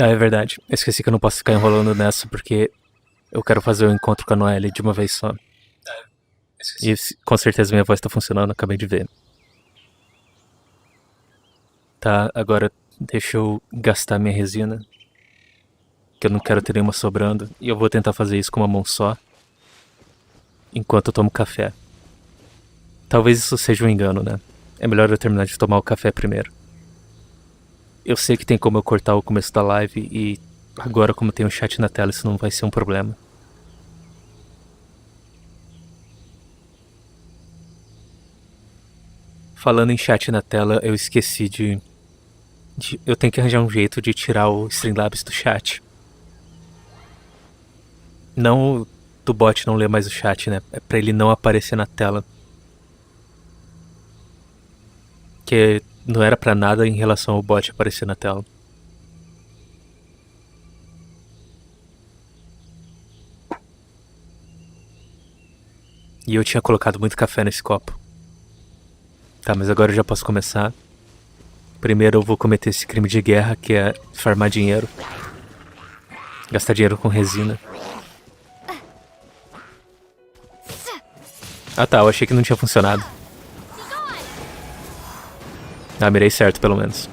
Ah, é verdade. Eu esqueci que eu não posso ficar enrolando nessa porque eu quero fazer o encontro com a Noelle de uma vez só. E com certeza minha voz tá funcionando, acabei de ver. Tá, agora deixa eu gastar minha resina. Que eu não quero ter nenhuma sobrando. E eu vou tentar fazer isso com uma mão só. Enquanto eu tomo café. Talvez isso seja um engano, né? É melhor eu terminar de tomar o café primeiro. Eu sei que tem como eu cortar o começo da live e agora como tem um chat na tela isso não vai ser um problema. Falando em chat na tela, eu esqueci eu tenho que arranjar um jeito de tirar o Streamlabs do chat. Não do bot não ler mais o chat, né? É pra ele não aparecer na tela. Que não era pra nada em relação ao bot aparecer na tela. E eu tinha colocado muito café nesse copo. Tá, mas agora eu já posso começar. Primeiro eu vou cometer esse crime de guerra, que é farmar dinheiro. Gastar dinheiro com resina. Ah tá, eu achei que não tinha funcionado. Ah, mirei certo pelo menos.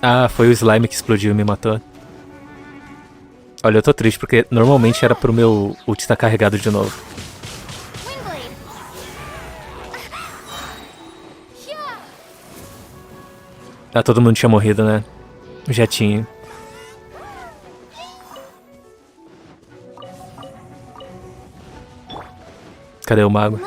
Ah, foi o slime que explodiu e me matou. Olha, eu tô triste porque normalmente era pro meu ult estar carregado de novo. Ah, todo mundo tinha morrido, né? Já tinha. Cadê o mago?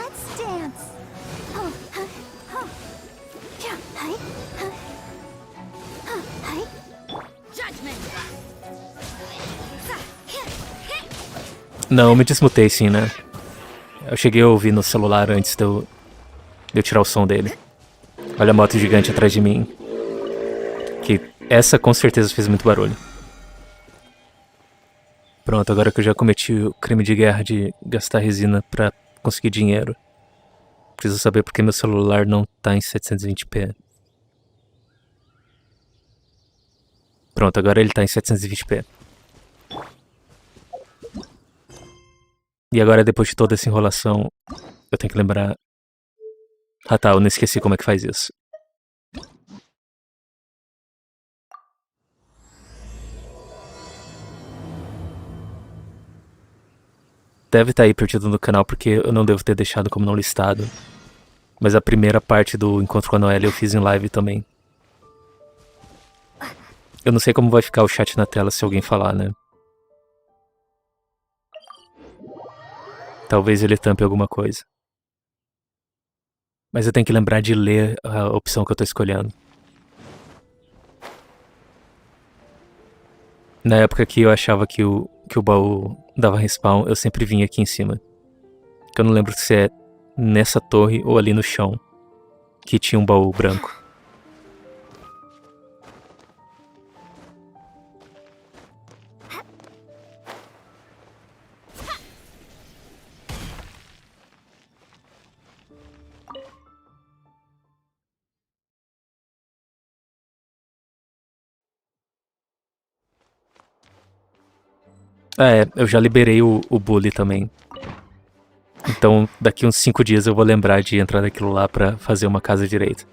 Não, eu me desmutei sim, né? Eu cheguei a ouvir no celular antes de eu tirar o som dele. Olha a moto gigante atrás de mim. Que essa com certeza fez muito barulho. Pronto, agora que eu já cometi o crime de guerra de gastar resina pra conseguir dinheiro. Preciso saber porque meu celular não tá em 720p. Pronto, agora ele tá em 720p. E agora, depois de toda essa enrolação, eu tenho que lembrar... Ah tá, eu não esqueci como é que faz isso. Deve estar aí perdido no canal porque eu não devo ter deixado como não listado. Mas a primeira parte do Encontro com a Noelle eu fiz em live também. Eu não sei como vai ficar o chat na tela se alguém falar, né? Talvez ele tampe alguma coisa. Mas eu tenho que lembrar de ler a opção que eu tô escolhendo. Na época que eu achava que o baú dava respawn, eu sempre vinha aqui em cima. Que eu não lembro se é nessa torre ou ali no chão que tinha um baú branco. Ah, é, eu já liberei o bully também. Então, daqui uns 5 dias eu vou lembrar de entrar naquilo lá pra fazer uma casa direita.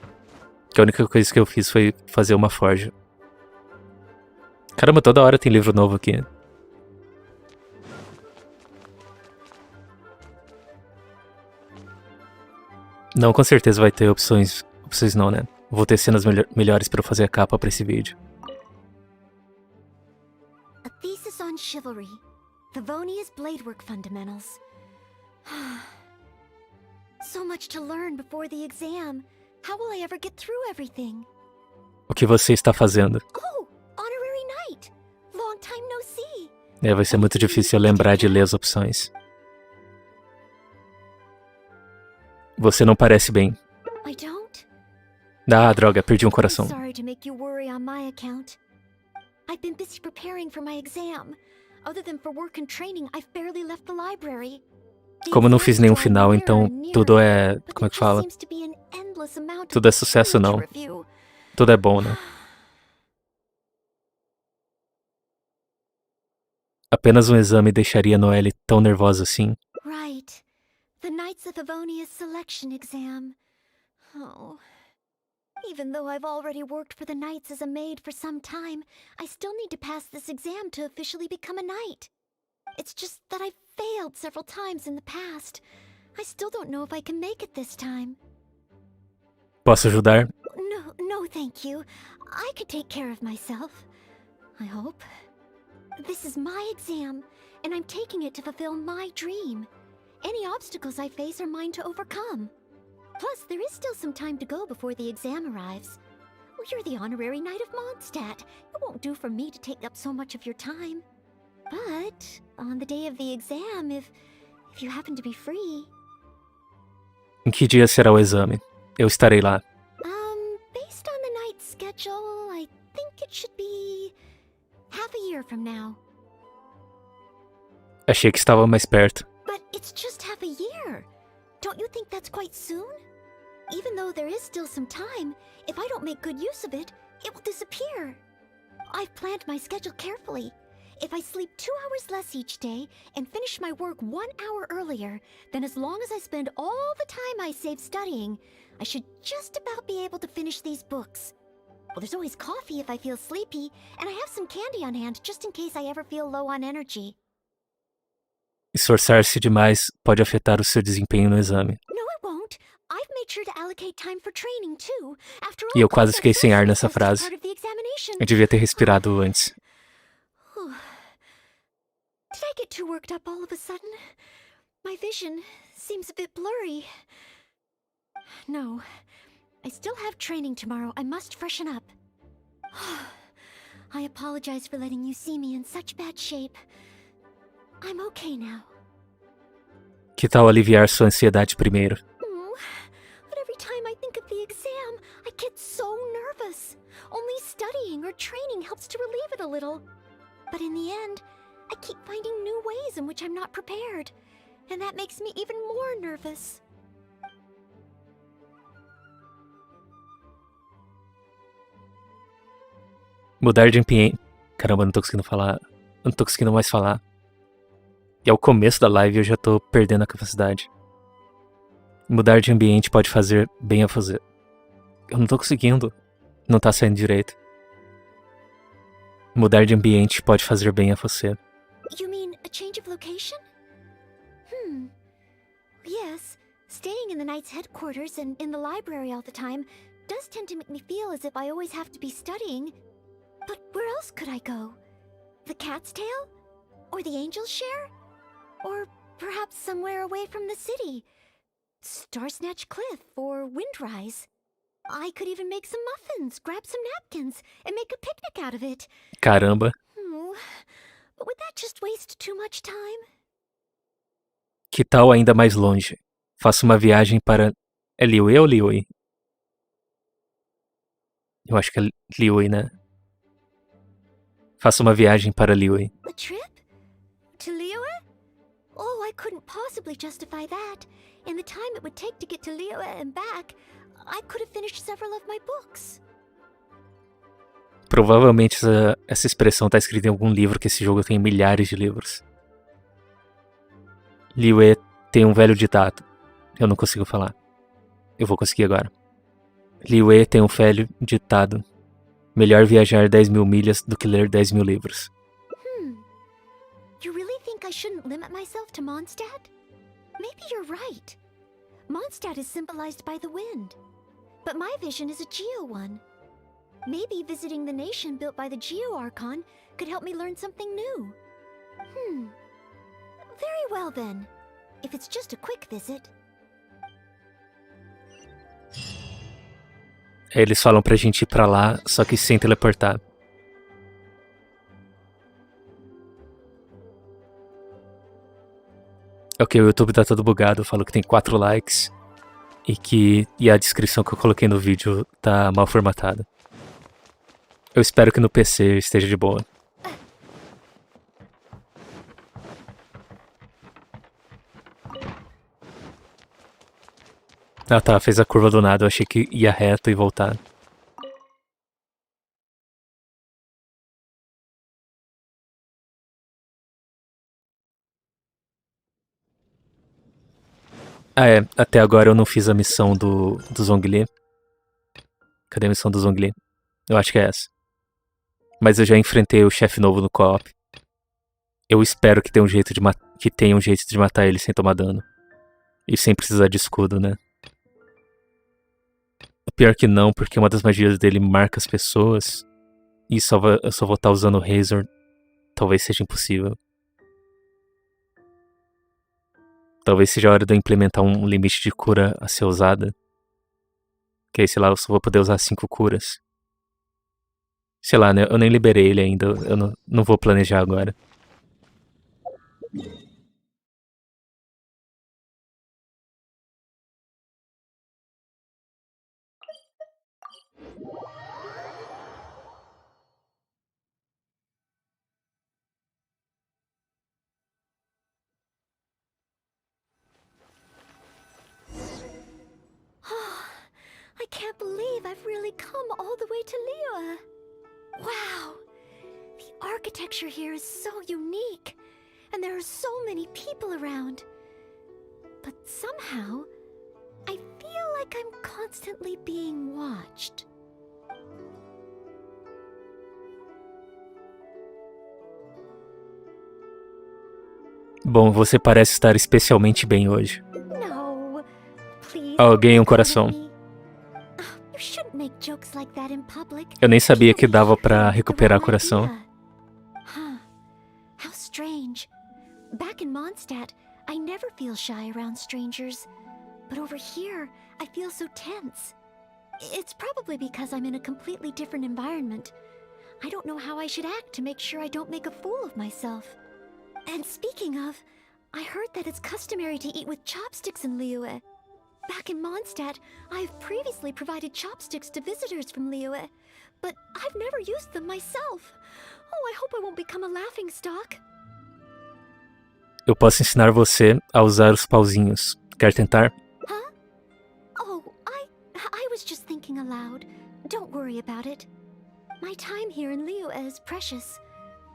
Que a única coisa que eu fiz foi fazer uma forja. Caramba, toda hora tem livro novo aqui. Não, com certeza vai ter opções. Opções não, né? Vou ter cenas melhores pra eu fazer a capa pra esse vídeo. A thesis on chivalry. Favonia's bladework fundamentals. So much to learn before the exam. How will I ever get through everything? O que você está fazendo? Oh, honorary knight. Long time no see. É, vai ser muito difícil eu lembrar de ler as opções. Você não parece bem. I don't? Ah, droga, perdi um coração. I'm sorry to make you worry on my account. I've been busy preparing for my exam. Other than for work and training, I've barely left the library. Como eu não fiz nenhum final, então tudo é... Como é que fala? Tudo é sucesso, não. Tudo é bom, né? Apenas um exame deixaria Noelle tão nervosa assim. Right. The Knights of Avonia's selection exam. Oh. Even though I've already worked for the Knights as a maid for some time, I still need to pass this exam to officially become a knight. It's just that I've failed several times in the past. I still don't know if I can make it this time. Posso ajudar? No, thank you. I could take care of myself. I hope. This is my exam, and I'm taking it to fulfill my dream. Any obstacles I face are mine to overcome. Plus, there is still some time to go before the exam arrives. Well, you're the honorary knight of Mondstadt. It won't do for me to take up so much of your time. But on the day of the exam, if you happen to be free... Em que dia será o exame? Eu estarei lá. Based on the knight's schedule, I think it should be half a year from now. Achei que estava mais perto. But it's just half a year. Don't you think that's quite soon? Even though there is still some time, if I don't make good use of it, it will disappear. I've planned my schedule carefully. If I sleep 2 hours less each day and finish my work 1 hour earlier, then as long as I spend all the time I save studying, I should just about be able to finish these books. Well, there's always coffee if I feel sleepy, and I have some candy on hand just in case I ever feel low on energy. Esforçar-se demais pode afetar o seu desempenho no exame. No, it won't. I've made sure to allocate time for training too. After E all, eu quase fiquei sem ar nessa frase. part of the examination. Eu devia ter respirado antes. Did I get too worked up all of a sudden? My vision seems a bit blurry. No, I still have training tomorrow. I must freshen up. I apologize for letting you see me in such bad shape. I'm okay now. Que tal aliviar sua ansiedade primeiro? But every time I think of the exam, I get so nervous. Only studying or training helps to relieve it a little. But in the end, I keep finding new ways in which I'm not prepared. And that makes me even more nervous. Mudar de ambiente... Caramba, não tô conseguindo falar. Não tô conseguindo mais falar. E ao começo da live eu já tô perdendo a capacidade. Mudar de ambiente pode fazer bem a você. Eu não tô conseguindo. Não tá saindo direito. Mudar de ambiente pode fazer bem a você. You mean a change of location? Yes, staying in the Knight's headquarters and in the library all the time does tend to make me feel as if I always have to be studying. But where else could I go? The Cat's Tail? Or the Angel's Share? Or perhaps somewhere away from the city? Starsnatch Cliff or Windrise? I could even make some muffins, grab some napkins, and make a picnic out of it. Caramba. But would that just waste too much time? Que tal ainda mais longe? Faça uma viagem para... É Liyue ou Liyue? Eu acho que é Liyue, né? Faça uma viagem para Liyue. A trip? To Liyue? Oh, I couldn't possibly justify that. In the time it would take to get to Liyue and back, I could have finished several of my books. Provavelmente essa expressão tá escrita em algum livro, que esse jogo tem milhares de livros. Liyue tem um velho ditado. Eu não consigo falar. Eu vou conseguir agora. Liyue tem um velho ditado. Melhor viajar 10.000 milhas do que ler 10.000 livros. You really think I shouldn't limit myself to Mondstadt? Maybe you're right. Mondstadt is symbolized by the wind. But my vision is a Geo one. Maybe visiting the nation built by the Geo Archon could help me learn something new. Very well then. If it's just a quick visit. Eles falam pra gente ir pra lá, só que sem teleportar. Ok, o YouTube tá todo bugado, falou que tem 4 likes e a descrição que eu coloquei no vídeo tá mal formatada. Eu espero que no PC esteja de boa. Ah tá, fez a curva do nada, eu achei que ia reto e voltar. Ah, é. Até agora eu não fiz a missão do Zhongli. Cadê a missão do Zhongli? Eu acho que é essa. Mas eu já enfrentei o chefe novo no co-op. Eu espero que tenha um jeito de matar ele sem tomar dano. E sem precisar de escudo, né? Pior que não, porque uma das magias dele marca as pessoas. E eu só vou estar usando o Razor. Talvez seja impossível. Talvez seja a hora de eu implementar um limite de cura a ser usada. Que aí, sei lá, eu só vou poder usar 5 curas. Sei lá, né? Eu nem liberei ele ainda. Eu não vou planejar agora. I can't believe I've really come all the way to Liyue. Wow! The architecture here is so unique, and there are so many people around. But somehow, I feel like I'm constantly being watched. Bom, você parece estar especialmente bem hoje. No, please. Oh, ganhei um coração. You shouldn't make jokes like that in public. Eu nem sabia que dava pra recuperar coração. Huh. How strange. Back in Mondstadt, I never feel shy around strangers. But over here, I feel so tense. It's probably because I'm in a completely different environment. I don't know how I should act to make sure I don't make a fool of myself. And speaking of, I heard that it's customary to eat with chopsticks in Liyue. Back in Mondstadt, I've previously provided chopsticks to visitors from Liyue, but I've never used them myself. Oh, I hope I won't become a laughingstock. Eu posso ensinar você a usar os pauzinhos. Quer tentar? Huh? Oh, I was just thinking aloud. Don't worry about it. My time here in Liyue is precious.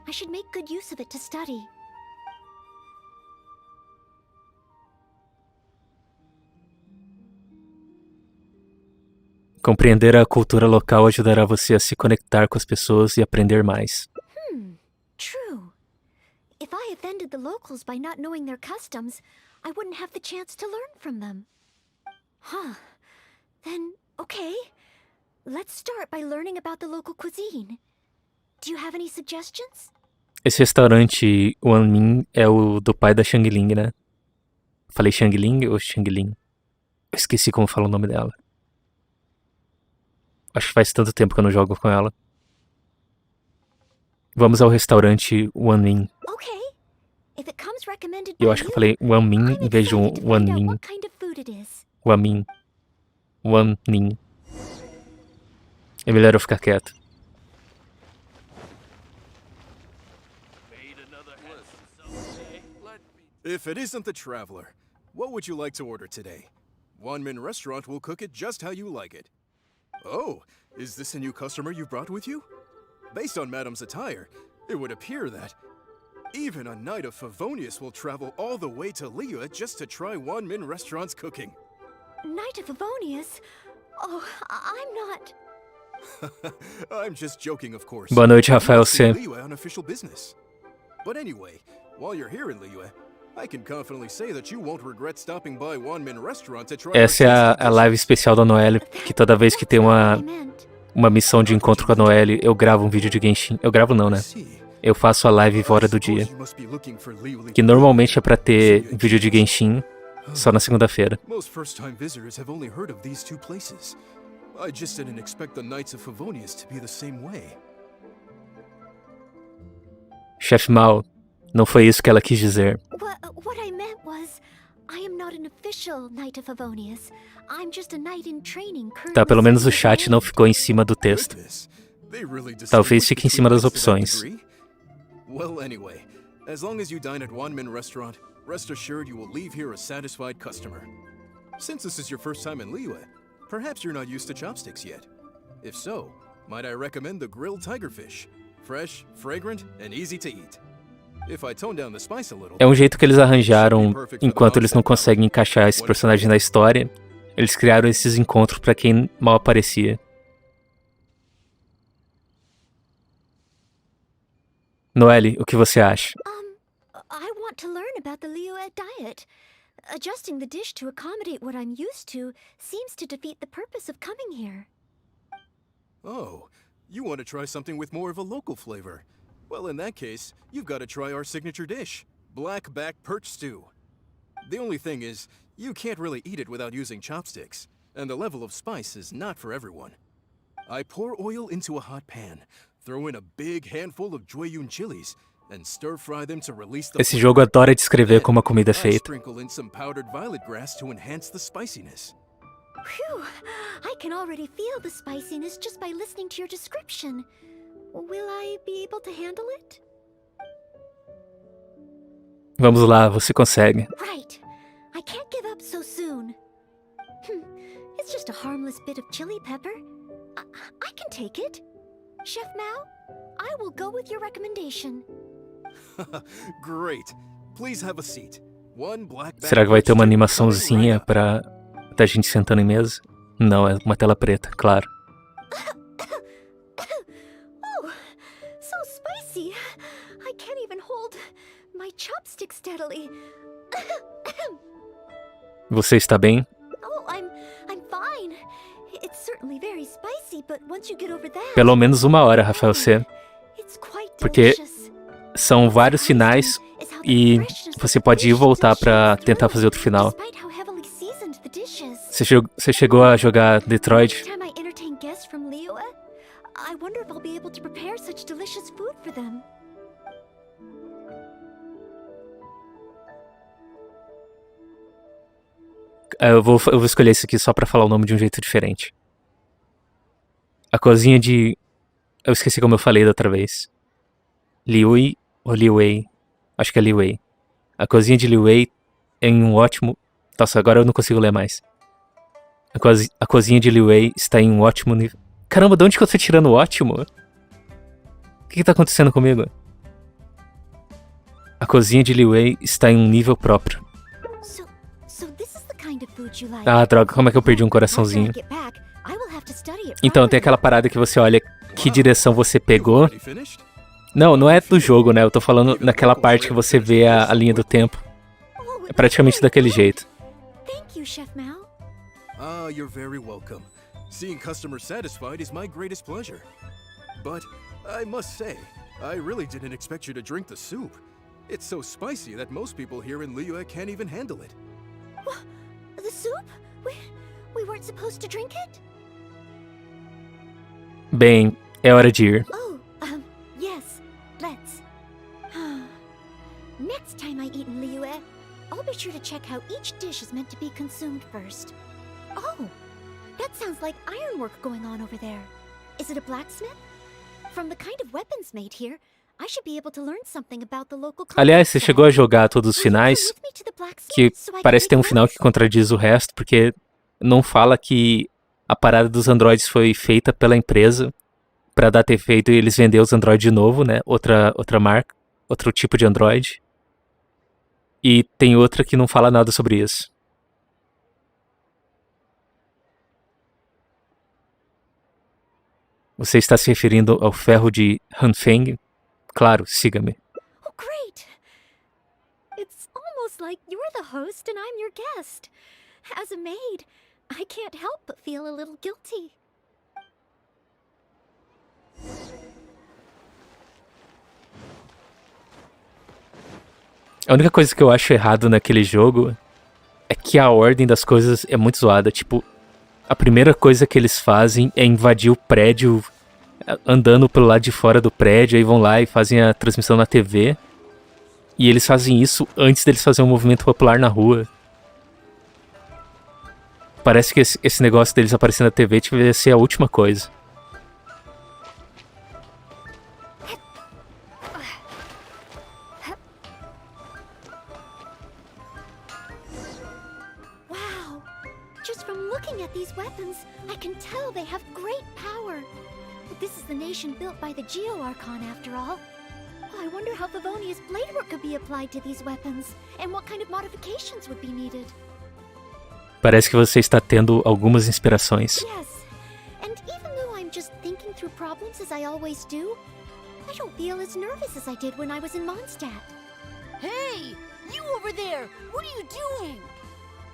I should make good use of it to study. Compreender a cultura local ajudará você a se conectar com as pessoas e aprender mais. True. If I offended the locals by not knowing their customs, I wouldn't have the chance to learn from them. Huh. Then, okay. Let's start by learning about the local cuisine. Do you have any suggestions? Esse restaurante Wanmin é o do pai da Shangling, né? Falei Shangling ou Shangling? Eu esqueci como fala o nome dela. Acho que faz tanto tempo que eu não jogo com ela. Vamos ao restaurante Wanmin. Okay. If it comes recommended by Eu acho que eu you, falei Wanmin I'm em vez de excited to find out Wanmin. what kind of food it is. Wanmin. Wanmin. É melhor eu ficar quieto. If it isn't the Traveler, what would you like to order today? Wanmin Restaurant will cook it just how you like it. Oh, is this a new customer you've brought with you? Based on Madame's attire, it would appear that even a Knight of Favonius will travel all the way to Liyue just to try Wanmin Restaurant's cooking. Knight of Favonius? Oh, I'm not... I'm just joking, of course. Boa noite, Rafael You must be C. Liyue on official business. But anyway, while you're here in Liyue, I can confidently say that you won't regret stopping by Wanmin Restaurant to try Essa é our tasty a live especial da Noelle, que toda vez que tem uma missão de encontro com a Noelle, eu gravo um vídeo de Genshin. Eu gravo não, né? Eu faço a live fora do dia. Que normalmente é pra ter vídeo de Genshin só na segunda-feira. Most first-time visitors have only heard of these two places. I just didn't expect the Knights of Favonius to be the same way. Chefe Mal, não foi isso que ela quis dizer. What I meant was, I am not an official Knight of Favonius. I'm just a knight in training currently. Tá, pelo menos o chat não ficou em cima do texto. Talvez fique em cima das opções. Well, anyway, as long as you dine at Wanmin Restaurant, rest assured you will leave here a satisfied customer. Since this is your first time in Liyue, perhaps you're not used to chopsticks yet. If so, might I recommend the grilled tigerfish? Fresh, fragrant, and easy to eat. If I tone down the spice a little, É um jeito que eles arranjaram, enquanto eles não conseguem encaixar esse personagem na história, eles criaram esses encontros pra quem mal aparecia. Noelle, o que você acha? I want to learn about the Liyue diet. Adjusting the dish to accommodate what I'm used to seems to defeat the purpose of coming here. oh, you want to try something with more of a local flavor. Well, in that case, you've got to try our signature dish, black back perch stew. The only thing is, you can't really eat it without using chopsticks, and the level of spice is not for everyone. I pour oil into a hot pan, throw in a big handful of Jueyun chilies, and stir-fry them to release the Esse jogo adora descrever como a comida é I feita. sprinkle in some powdered violet grass to enhance the spiciness. Phew! I can already feel the spiciness just by listening to your description. Will I be able to handle it? Vamos lá, você consegue. Right. I can't give up so soon. It's just a harmless bit of chili pepper. I can take it. Chef Mao, I will go with your recommendation. Great. Please have a seat. One black back Será que vai ter uma perch stew animaçãozinha coming right up. da gente sentando em mesa? Não, é uma tela preta, claro. Oh, so spicy. I can't even hold my chopstick steadily. Você está bem? Oh, I'm fine. It's certainly very spicy, but once you get over that, Pelo menos 1 hora, Rafael C. it's quite Porque delicious. são vários finais e você pode ir e voltar pra tentar fazer outro final. Despite how heavily seasoned the dishes. Você chegou a jogar Detroit? Next time I entertain guests from Liyue, I wonder if I'll be able to prepare such delicious food for them. Eu vou escolher esse aqui só pra falar o nome de um jeito diferente. A cozinha de... Eu esqueci como eu falei da outra vez. Liyue ou Liyue? Acho que é Liyue. A cozinha de Liyue é em um ótimo... Nossa, agora eu não consigo ler mais. A cozinha de Liyue está em um ótimo nível... Caramba, de onde que eu tô tirando ótimo? O que tá acontecendo comigo? A cozinha de Liyue está em um nível próprio. So this is the kind of food you like. Ah, droga, como é que eu perdi um After I coraçãozinho? get back, I will have to study it Então, tem properly. aquela parada que você olha que direção você pegou. Already finished? Não, não é do jogo, né? Eu tô falando naquela parte que você vê a linha do tempo. Oh, É praticamente daquele jeito. Thank you, Chef Mao. Ah, you're very welcome. Seeing customers satisfied is my greatest pleasure. But I must say, I really didn't expect you to drink the soup. It's so spicy that most people here in Liyue can't even handle it. The soup? We weren't supposed to drink it? Bem, é hora de ir. Oh, yes, let's. Next time I eat in Liyue, I'll be sure to check how each dish is meant to be consumed first. Oh, that sounds like ironwork going on over there. Is it a blacksmith? From the kind of weapons made here, I should be able to learn something about the local Aliás, você combat chegou a style. jogar todos os Will you come finais, with me to the blacksmith que so I can parece ter um take final que notes? contradiz o resto, porque não fala que a parada dos androides foi feita pela empresa pra dar ter feito e eles vender os androides de novo, né? Outra marca, outro tipo de android. E tem outra que não fala nada sobre isso. Você está se referindo ao ferro de Hanfeng? Claro, siga-me. Oh, great! It's almost like you're the host and I'm your guest. As a maid, I can't help but feel a little guilty. A única coisa que eu acho errado naquele jogo é que a ordem das coisas é muito zoada. Tipo, a primeira coisa que eles fazem é invadir o prédio andando pelo lado de fora do prédio, aí vão lá e fazem a transmissão na TV. E eles fazem isso antes deles fazerem um movimento popular na rua. Parece que esse negócio deles aparecendo na TV devia ser a última coisa. Wow! Just from looking at these weapons, I can tell they have great power. This is the nation built by the Geo Archon, after all. I wonder how Favonia's blade work could be applied to these weapons, and what kind of modifications would be needed. Parece que você está tendo algumas inspirações. Yes, and even though I'm just thinking through problems as I always do, I don't feel as nervous as I did when I was in Mondstadt. Hey, you over there! What are you doing?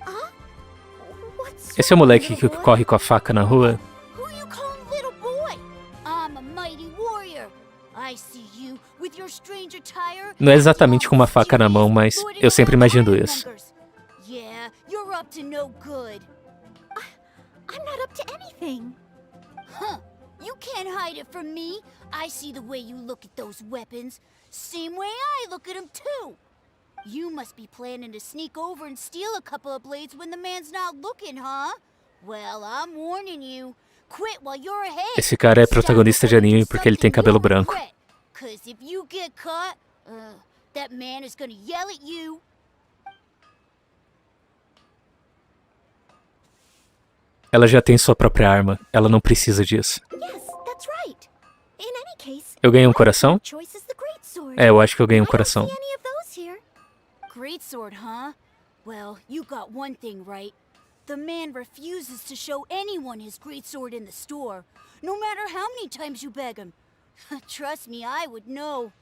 Huh? What's Esse é o wrong, moleque que little boy? corre com a faca na rua? Who you calling little boy? I'm a mighty warrior. I see you with your strange attire. Não é exatamente com uma faca na mão, mas eu sempre imagino isso. Yeah, you're up to no good. I'm not up to anything. Huh. You can't hide it from me. I see the way you look at those weapons. Same way I look at them too. You must be planning to sneak over and steal a couple of blades when the man's not looking, huh? Well, I'm warning you. Quit while you're ahead. Esse cara é protagonista de anime porque ele tem cabelo branco. Cause if you get caught, that man is gonna yell at you. Ela já tem sua própria arma, ela não precisa disso. Yes, that's right. In any case, Eu ganhei um coração? choice is the great sword. É, eu acho que eu ganhei um I don't coração. see any of those here. Great sword, huh? Well, you got one thing right. The man refuses to show anyone his great sword in the store, no matter how many times you beg him. Trust me, I would know.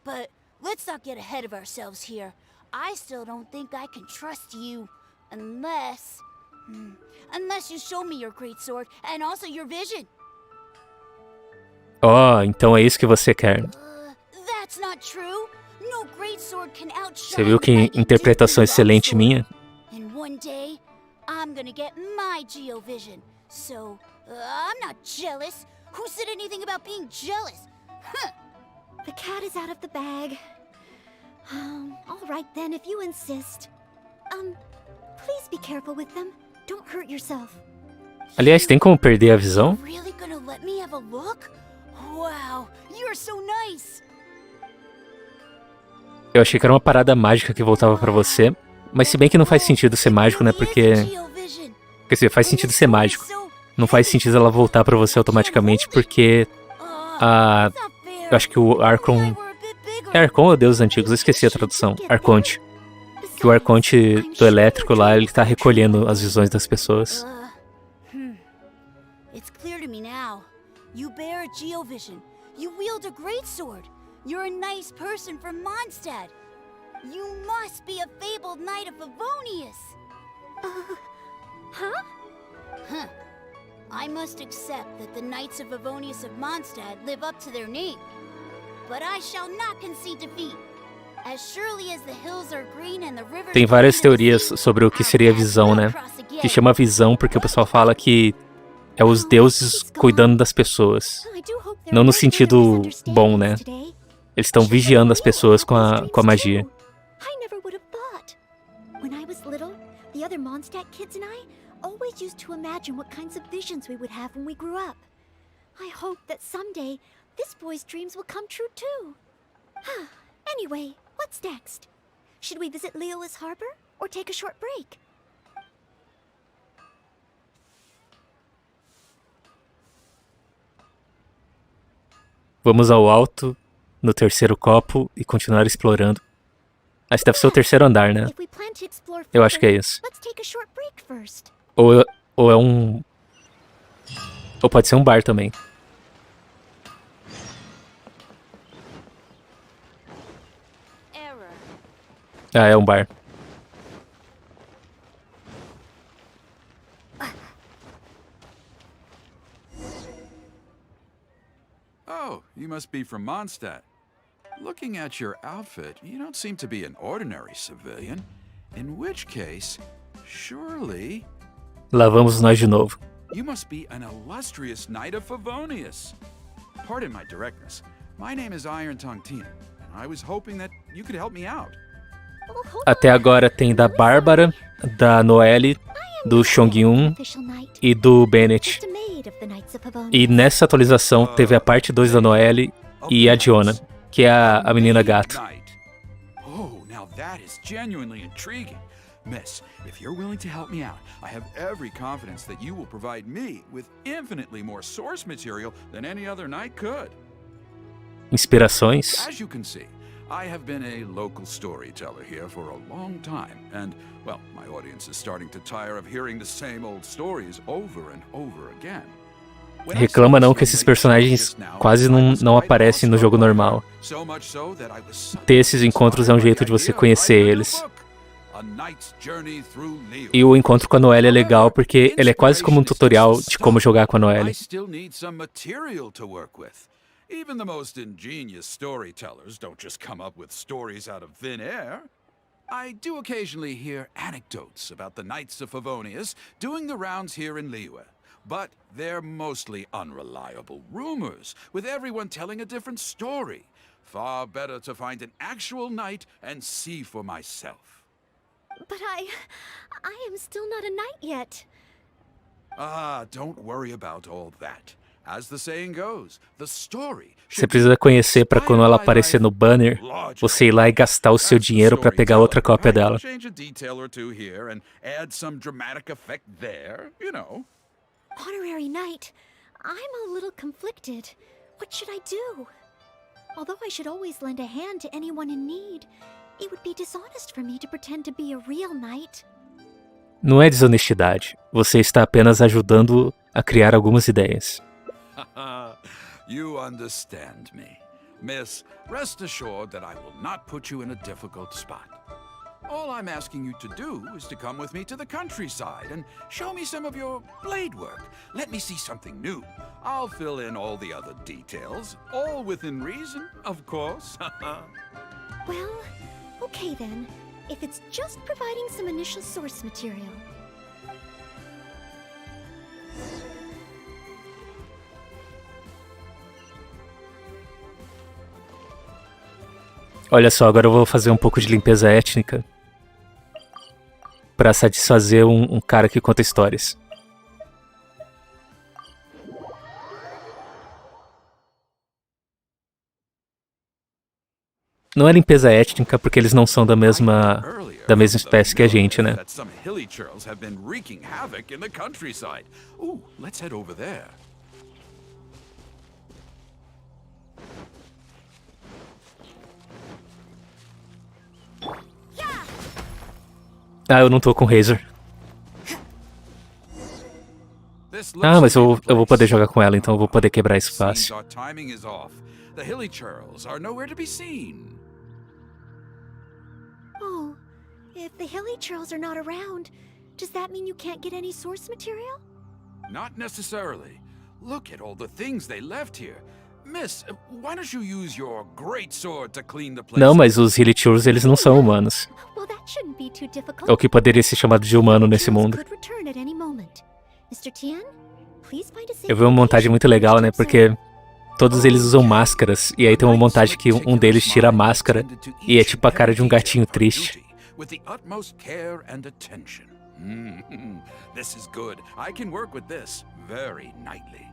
But let's not get ahead of ourselves here. I still don't think I can trust you, unless you show me your great sword and also your vision. Oh, então é isso que você quer. That's not true. No great sword can outshine Você viu que the mighty interpretação Duke excelente Sword. minha? And one day, I'm gonna get my Geovision. So, I'm not jealous. Who said anything about being jealous? Huh. The cat is out of the bag. All right then, if you insist. Please be careful with them. Don't hurt yourself. Aliás, tem como perder a visão? Really gonna let me have a look? Wow, you're so nice. Eu achei que era uma parada mágica que voltava pra você, mas se bem que não faz sentido ser mágico, né? Porque... Geovision. Quer dizer, faz sentido ser mágico. Não faz sentido ela voltar pra você automaticamente, porque... a... Eu acho que o Archon... É Archon ou Deus Antigos? Eu esqueci a tradução. Arconte. Que o Arconte do elétrico lá, ele tá recolhendo as visões das pessoas. It's clear to me now. You bear a Geovision. You wield a great sword. You're a nice person from Mondstadt. You must be a fabled knight of Favonius. Huh? Huh. I must accept that the Knights of Favonius of Mondstadt live up to their name. But I shall not concede defeat. As surely as the hills are green and the rivers Tem várias teorias sobre o que seria visão, né? Que chama visão porque o pessoal fala que é os deuses cuidando das pessoas. I do hope there Não no aren't sentido bom, né? misunderstandings today. Eles estão vigiando as pessoas com a magia. I never would have thought. When I was little, the other Mondstadt kids and I always used to imagine what kinds of visions we would have when we grew up. I hope that someday this boy's dreams will come true too. Anyway, what's next? Should we visit Leola's harbor or take a short break? Vamos ao alto, no terceiro copo e continuar explorando. Esse deve ser o terceiro andar, né? If we plan to explore Eu acho que é further, isso. let's take a short break first. Ou é um... Ou pode ser um bar também. Error. Ah, é um bar. Oh, you must be from Mondstadt. Looking at your outfit, you don't seem to be an ordinary civilian. In which case, surely, Lá vamos nós de novo. you must be an illustrious knight of Favonius. Pardon my directness. My name is Iron Tongue Tina, and I was hoping that you could help me out. Oh, hold Até on. agora tem da Bárbara, da Noelle, do Chongyun Official knight, e do Bennett. just a maid of the Knights of Favonius. E nessa atualização teve a parte 2 da Noelle e a Diona, que é a menina gato. Knight. Oh, now that is genuinely intriguing. Miss, if you're willing to help me out, I have every confidence that you will provide me with infinitely more source material than any other knight could. inspirações. As you can see, I have been a local storyteller here for a long time, and, well, my audience is starting to tire of hearing the same old stories over and over again. Reclama não que esses personagens quase não aparecem no jogo normal. Ter esses encontros é um jeito de você conhecer eles. E o encontro com a Noelle é legal porque ele é quase como um tutorial de como jogar com a Noelle. Even the most ingenious storytellers don't just come up with stories out of thin air. I do occasionally hear anecdotes about the Knights of Favonius doing the rounds here in Liyue, but they're mostly unreliable rumors, with everyone telling a different story. Far better to find an actual knight and see for myself. But I am still not a knight yet. Ah, don't worry about all that. As the saying goes, the story Você precisa conhecer para quando ela aparecer no banner, você ir lá e gastar o seu dinheiro para pegar outra cópia dela. Honorary knight, I'm a little conflicted. What should I do? Although I should always lend a hand to anyone in need, it would be dishonest for me to pretend to be a real knight. Não é desonestidade. Você está apenas ajudando a criar algumas ideias. You understand me. Miss, rest assured that I will not put you in a difficult spot. All I'm asking you to do is to come with me to the countryside and show me some of your blade work. Let me see something new. I'll fill in all the other details, all within reason, of course. Well, okay then. If it's just providing some initial source material. Olha só, agora eu vou fazer um pouco de limpeza étnica para satisfazer um cara que conta histórias. Não é limpeza étnica porque eles não são da mesma espécie que a gente, né? Ah, eu não tô com Razor. Ah, mas eu vou poder jogar com ela, então eu vou poder quebrar isso fácil. Oh, if the hilly churls are not around, does that mean you can't get any source material? Not necessarily. Look at all the things they left here. Miss, why don't you use your great sword to clean the place? Não, mas os Hillichurs, eles não são humanos. Well, that shouldn't be too difficult. É o que poderia ser chamado de humano nesse mundo. Could return at any moment. Mr. Tian, please find a safe Eu vi uma montagem muito legal, né? Porque todos eles usam máscaras. E aí tem uma montagem que um deles tira a máscara e é tipo a cara de um gatinho triste. With the utmost care and attention. This is good. I can work with this very nightly.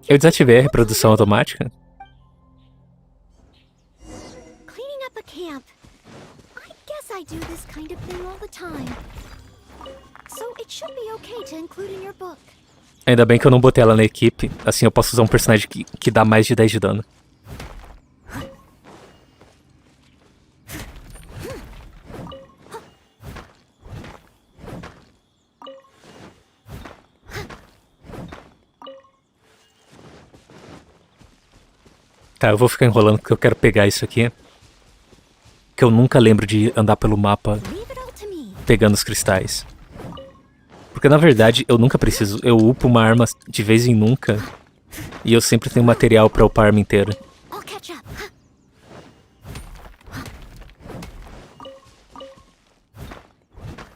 Eu desativei a reprodução automática. Cleaning up a camp. I guess I do this kind of thing all the time. So it should be okay to include in your book. Ainda bem que eu não botei ela na equipe. Assim eu posso usar um personagem que dá mais de 10 de dano. Tá, eu vou ficar enrolando porque eu quero pegar isso aqui. Que eu nunca lembro de andar pelo mapa pegando os cristais. Porque na verdade eu nunca preciso. Eu upo uma arma de vez em nunca. E eu sempre tenho material pra upar a arma inteira.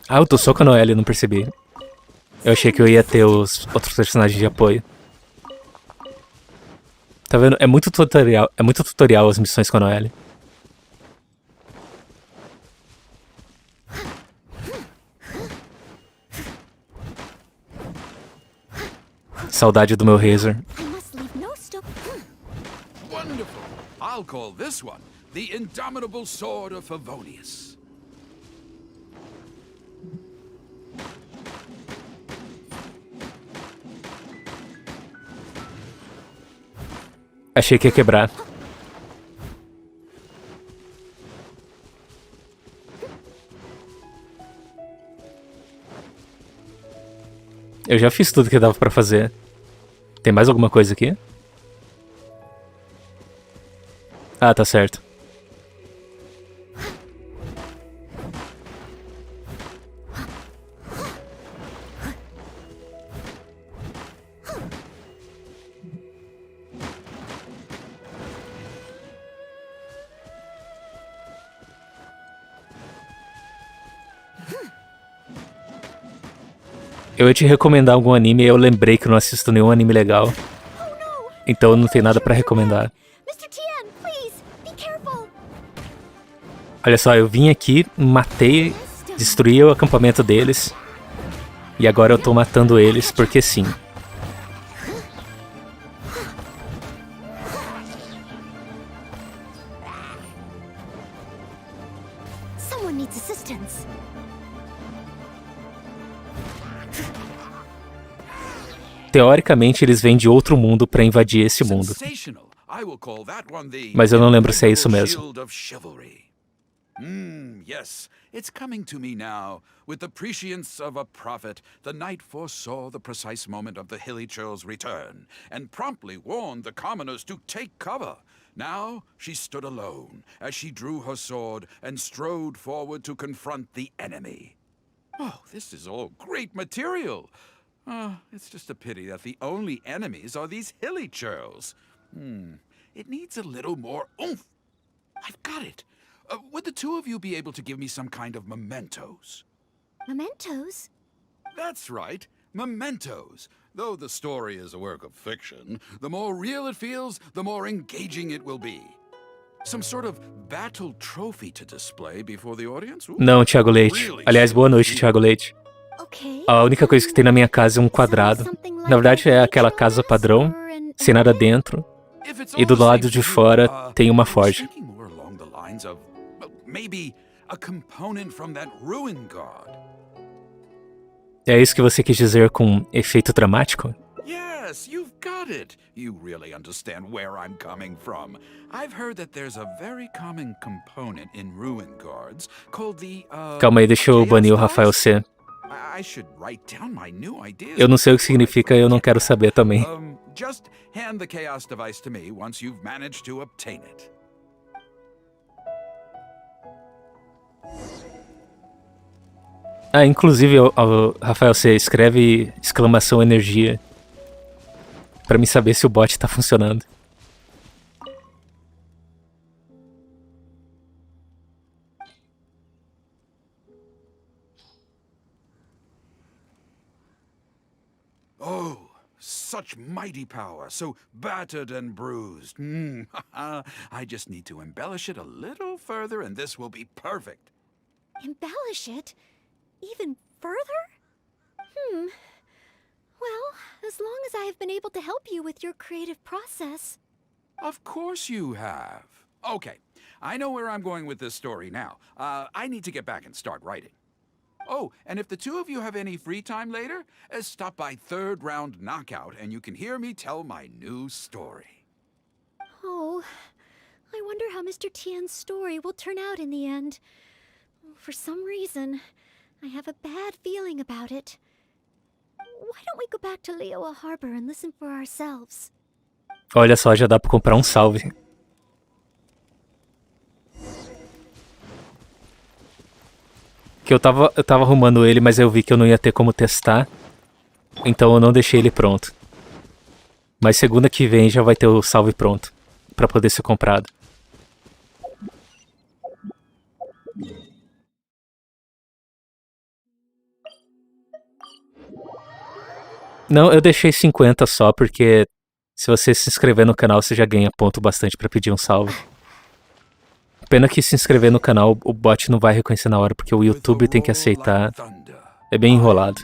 Ah, eu tô só com a Noelle, não percebi. Eu achei que eu ia ter os outros personagens de apoio. Tá vendo? É muito tutorial as missões com a Noelle. Saudade do meu Razor. Wonderful. I'll call this one the Indomitable Sword of Favonius. Achei que ia quebrar. Eu já fiz tudo que dava pra fazer. Tem mais alguma coisa aqui? Ah, tá certo. Eu ia te recomendar algum anime e eu lembrei que eu não assisto nenhum anime legal. Então não tem nada pra recomendar. Mr. Tien, please, be careful. Olha só, eu vim aqui, matei, destruí o acampamento deles. E agora eu tô matando eles porque sim. Someone needs assistance. Teoricamente eles vêm de outro mundo pra invadir esse mundo. Sensational. I will call that one the Mas eu não lembro se é isso mesmo. Shield of Chivalry. Yes, it's coming to me now. With the prescience of a prophet, the knight foresaw the precise moment of the hilly churl's return, and promptly warned the commoners to take cover. Now she stood alone, as she drew her sword and strode forward to confront the enemy. Oh, this is all great material. It's just a pity that the only enemies are these hilly churls. It needs a little more oomph. I've got it. Would the two of you be able to give me some kind of mementos? Mementos? That's right, mementos. Though the story is a work of fiction, the more real it feels, the more engaging it will be. Some sort of battle trophy to display before the audience? Não, Thiago Leite. Aliás, boa noite, Thiago Leite. Okay. A única coisa que tem na minha casa é um quadrado. Na verdade é aquela casa padrão, sem nada dentro. E do lado de fora tem uma forja. É isso que você quis dizer com efeito dramático? Yes, you've got it. You really understand where I'm coming from. I've heard that there's a very common component in ruin guards called the Calma aí, deixa eu banir o Rafael C. I should write down my new ideas. Eu não sei o que significa, eu não quero saber também. Just hand the chaos device to me once you've managed to obtain it. Ah, inclusive, Rafael, você escreve exclamação energia pra me saber se o bot tá funcionando. Oh, such mighty power, so battered and bruised. I just need to embellish it a little further and this will be perfect. Embellish it? Even further? Well, as long as I have been able to help you with your creative process. Of course you have. Okay, I know where I'm going with this story now. I need to get back and start writing. Oh, and if the two of you have any free time later, stop by Third Round Knockout and you can hear me tell my new story. Oh, I wonder how Mr. Tien's story will turn out in the end. For some reason, I have a bad feeling about it. Why don't we go back to Lioa Harbor and listen for ourselves? Olha só, já dá pra comprar um salve. Que eu tava arrumando ele, mas eu vi que eu não ia ter como testar. Então eu não deixei ele pronto. Mas segunda que vem já vai ter o salve pronto pra poder ser comprado. Não, eu deixei 50 só porque se você se inscrever no canal você já ganha ponto bastante pra pedir um salve. Pena que se inscrever no canal o bot não vai reconhecer na hora porque o YouTube tem que aceitar. É bem enrolado.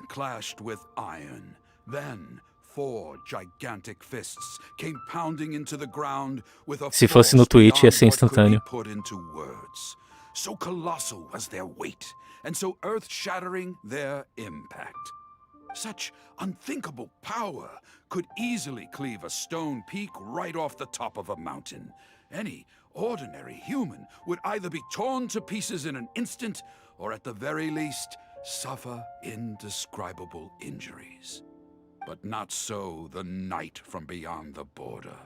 Se fosse no Twitch ia ser instantâneo. Such unthinkable power could easily cleave a stone peak right off the top of a mountain. Any ordinary human would either be torn to pieces in an instant, or at the very least, suffer indescribable injuries. But not so the knight from beyond the border.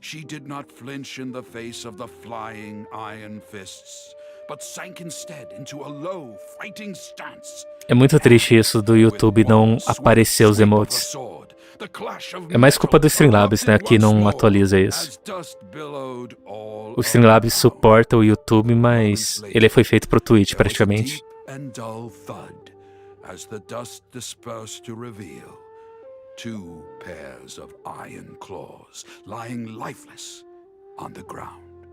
She did not flinch in the face of the flying iron fists, but sank instead into a low, fighting stance. É muito triste isso do YouTube não aparecer os emotes. É mais culpa do Streamlabs, né, que não atualiza isso. O Streamlabs suporta o YouTube, mas ele foi feito pro Twitch praticamente. As the dust dispersed to reveal 2 pairs of iron claws lying lifeless on the ground.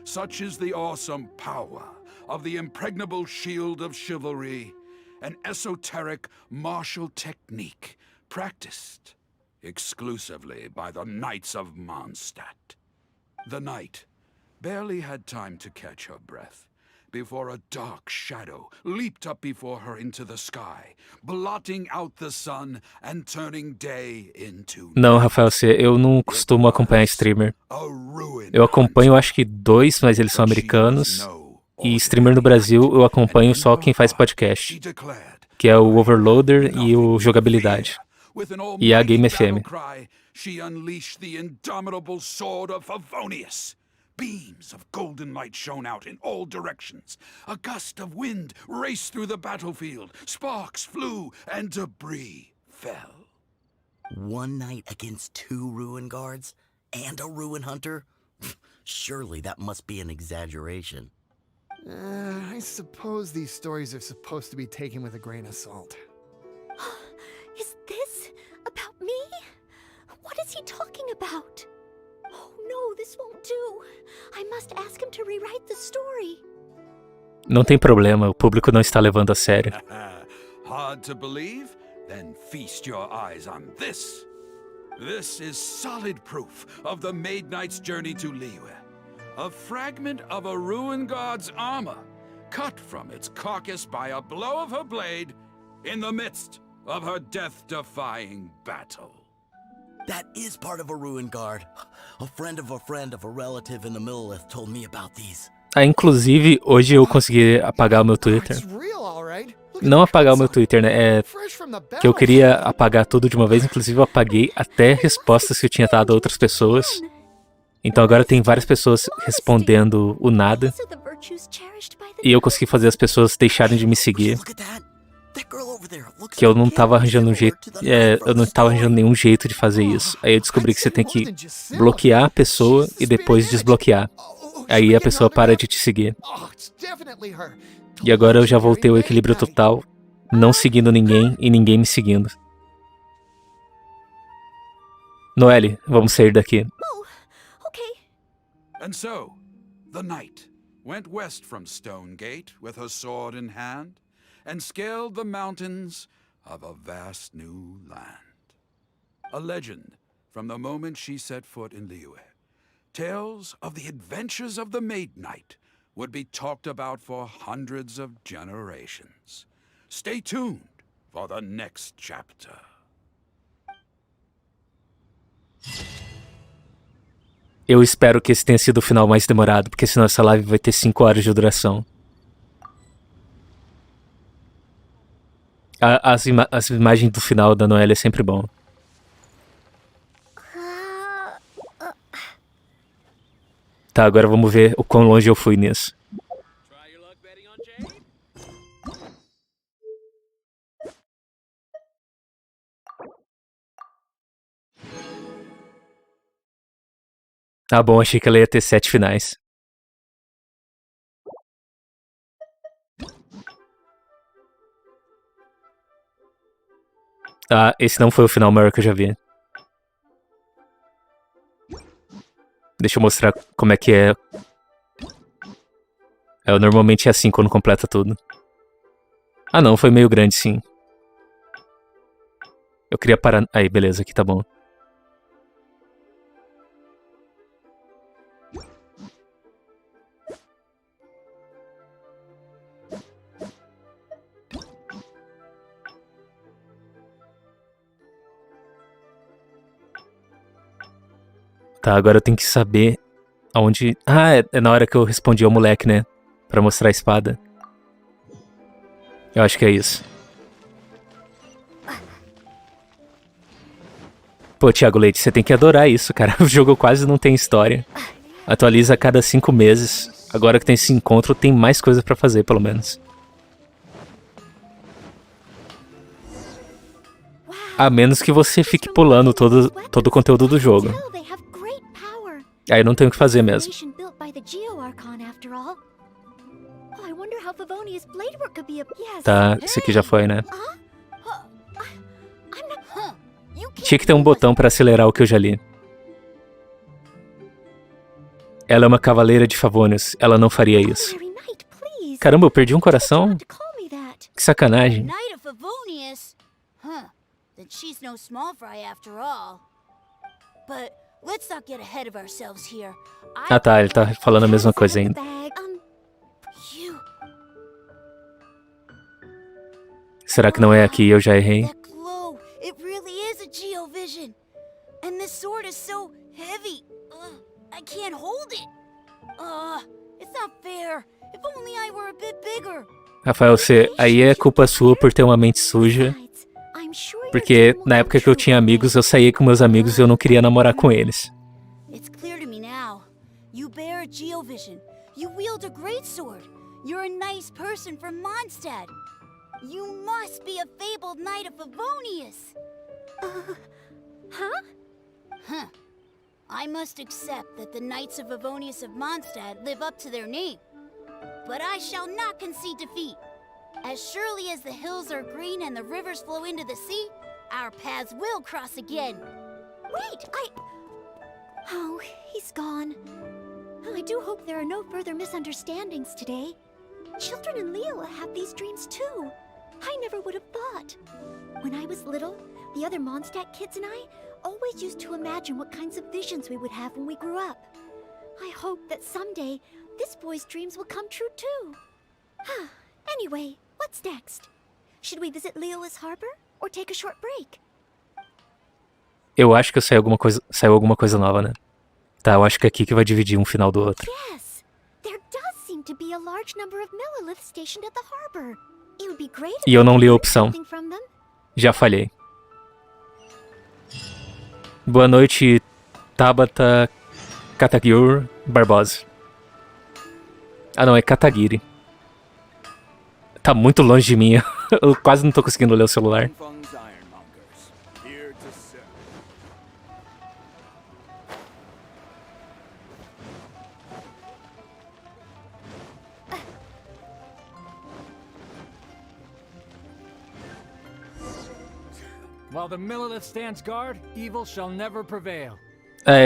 Such is the awesome power of the impregnable shield of chivalry, an esoteric martial technique practiced exclusively by the Knights of Mondstadt. The knight barely had time to catch her breath before a dark shadow leaped up before her into the sky, blotting out the sun and turning day into Não, Rafael, eu não costumo acompanhar streamer. Eu acompanho, acho que 2, mas eles são americanos. E streamer no Brasil, eu acompanho só quem faz podcast, que é o Overloader e o Jogabilidade. E a Game FM. She unleashed the indomitable sword of Favonius. Beams of golden light shone out in all directions. A gust of wind raced through the battlefield. Sparks flew and debris fell. One knight against 2 ruin guards? And a ruin hunter? Surely that must be an exaggeration. I suppose these stories are supposed to be taken with a grain of salt. Is this about me? What is he talking about? Oh no, this won't do. I must ask him to rewrite the story. Não tem problema, o público não está levando a sério. Hard to believe? Then feast your eyes on this. This is solid proof of the Maid Knight's journey to Liyue. A fragment of a ruin god's armor, cut from its carcass by a blow of her blade in the midst of her death-defying battle. That is part of a ruin guard. A friend of a relative in the Millelith told me about these. Inclusive, hoje eu consegui apagar o meu Twitter. Não apagar o meu Twitter, né? É que eu queria apagar tudo de uma vez. Inclusive, eu apaguei até respostas que eu tinha dado a outras pessoas. Então agora tem várias pessoas respondendo o nada. E eu consegui fazer as pessoas deixarem de me seguir. Que eu não tava arranjando um jeito. Eu não tava arranjando nenhum jeito de fazer isso. Aí eu descobri que você tem que bloquear a pessoa e depois desbloquear. Aí a pessoa para de te seguir. E agora eu já voltei ao equilíbrio total, não seguindo ninguém e ninguém me seguindo. Noelle, vamos sair daqui. And so, the knight went west from Stonegate with her sword in hand and scaled the mountains of a vast new land. A legend from the moment she set foot in Liyue. Tales of the adventures of the Maid Knight would be talked about for hundreds of generations. Stay tuned for the next chapter. Eu espero que esse tenha sido o final mais demorado, porque senão essa live vai ter 5 horas de duração. As imagens do final da Noelle é sempre bom. Tá, agora vamos ver o quão longe eu fui nisso. Tá bom, achei que ela ia ter 7 finais. Ah, esse não foi o final maior que eu já vi. Deixa eu mostrar como é que é. Normalmente é assim quando completa tudo. Ah não, foi meio grande sim. Eu queria parar... Aí, beleza, aqui tá bom. Tá, agora eu tenho que saber aonde... Ah, é na hora que eu respondi ao moleque, né? Pra mostrar a espada. Eu acho que é isso. Pô, Thiago Leite, você tem que adorar isso, cara. O jogo quase não tem história. Atualiza a cada 5 meses. Agora que tem esse encontro, tem mais coisa pra fazer, pelo menos. A menos que você fique pulando todo o conteúdo do jogo. Aí não tem o que fazer mesmo. Tá, esse aqui já foi, né? Tinha que ter um botão pra acelerar o que eu já li. Ela é uma cavaleira de Favonius. Ela não faria isso. Caramba, eu perdi um coração? Que sacanagem. Knight of Favonius? Huh. Then she's no small fry after all. But let's not get ahead of ourselves here. Ah tá, ele tá falando a mesma coisa ainda. You. Será que não é aqui? Eu já errei. That glow, it really is a Geovision. And this sword is so heavy. I can't hold it. It's not fair. If only I were a bit bigger. Rafael, aí é culpa sua por ter uma mente suja. Porque na época que eu tinha amigos, eu saía com meus amigos e eu não queria namorar com eles. It's clear to me now. You bear a Geovision. You wield a greatsword. You're a nice person from Mondstadt. You must be a fabled knight of Favonius. Huh? I must accept that the Knights of Favonius of Mondstadt live up to their name. But I shall not concede defeat. As surely as the hills are green and the rivers flow into the sea, our paths will cross again. Wait, Oh, he's gone. I do hope there are no further misunderstandings today. Children in Liyue have these dreams too. I never would have thought. When I was little, the other Mondstadt kids and I always used to imagine what kinds of visions we would have when we grew up. I hope that someday this boy's dreams will come true too. Anyway, what's next? Should we visit Liyue's harbor or take a short break? Eu acho que saiu alguma coisa nova, né? Tá, eu acho que é aqui que vai dividir um final do outro. Yes, there does seem to be a large number of Milliliths stationed at the harbor. It would be great if E eu não li a we opção. learned something from them. Já falhei. Boa noite, Tabata Katagur Barbosa. Ah não, é Katagiri. Tá muito longe de mim. Eu quase não tô conseguindo ler o celular. While the Millilith stands guard, evil shall never prevail.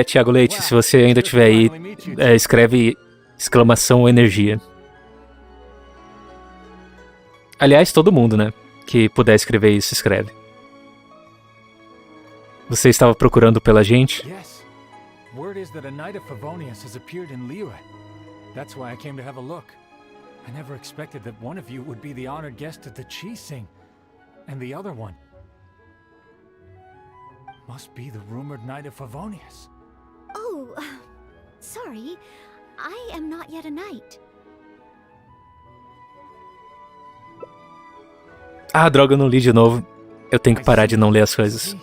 Thiago Leite, se você ainda estiver aí, escreve exclamação energia. Aliás, todo mundo, né? Que puder escrever isso, escreve. Você estava procurando pela gente? Yes. Word is that a knight of Favonius has appeared in Liyue. That's why I came to have a look. I never expected that one of you would be the honored guest at the Chi-Sing. And the other one must be the rumored knight of Favonius. Oh, sorry. I am not yet a knight. Ah, droga, eu não li de novo. Eu tenho que parar de não ler as coisas.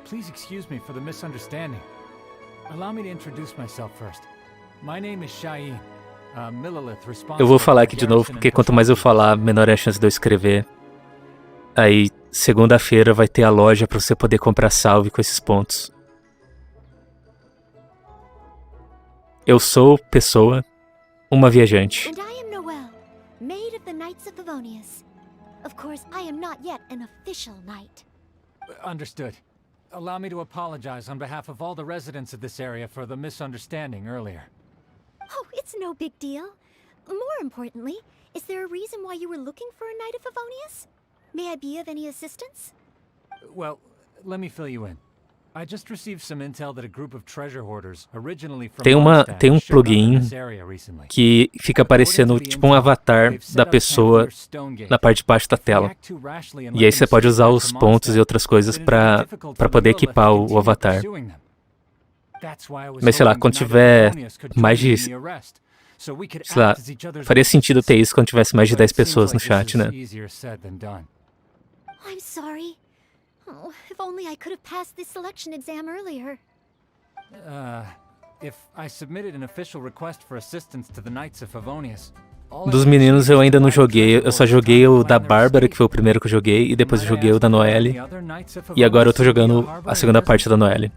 Please excuse me for the misunderstanding. Allow me to introduce myself first. My name is Shain, Millilith responsible. Eu vou falar aqui de novo, porque quanto mais eu falar, menor é a chance de eu escrever. Aí, segunda-feira vai ter a loja pra você poder comprar salve com esses pontos. Eu sou pessoa, uma viajante. And I am Noelle, maid of the Knights of Favonius. Of course, I am not yet an official knight. Understood. Allow me to apologize on behalf of all the residents of this area for the misunderstanding earlier. Oh, it's no big deal. More importantly, is there a reason why you were looking for a Knight of Favonius? May I be of any assistance? Well, let me fill you in. I just received some intel that a group of treasure hoarders originally from Tem Mondstadt um showed up in plugin this area recently. que fica aparecendo tipo um avatar da pessoa na parte de baixo da tela. E aí você pode usar os pontos e outras coisas pra poder equipar o avatar. Mas sei lá, quando tiver mais de... Sei lá, faria sentido ter isso quando tivesse mais de 10 pessoas no chat, né? I'm sorry. Oh, if only I could have passed this selection exam earlier. If I submitted an official request for assistance to the Knights of Favonius, Dos meninos eu ainda não joguei, eu só joguei o da Bárbara, que foi o primeiro que eu joguei, e depois eu joguei o da Noelle, e agora eu tô jogando a segunda parte da Noelle.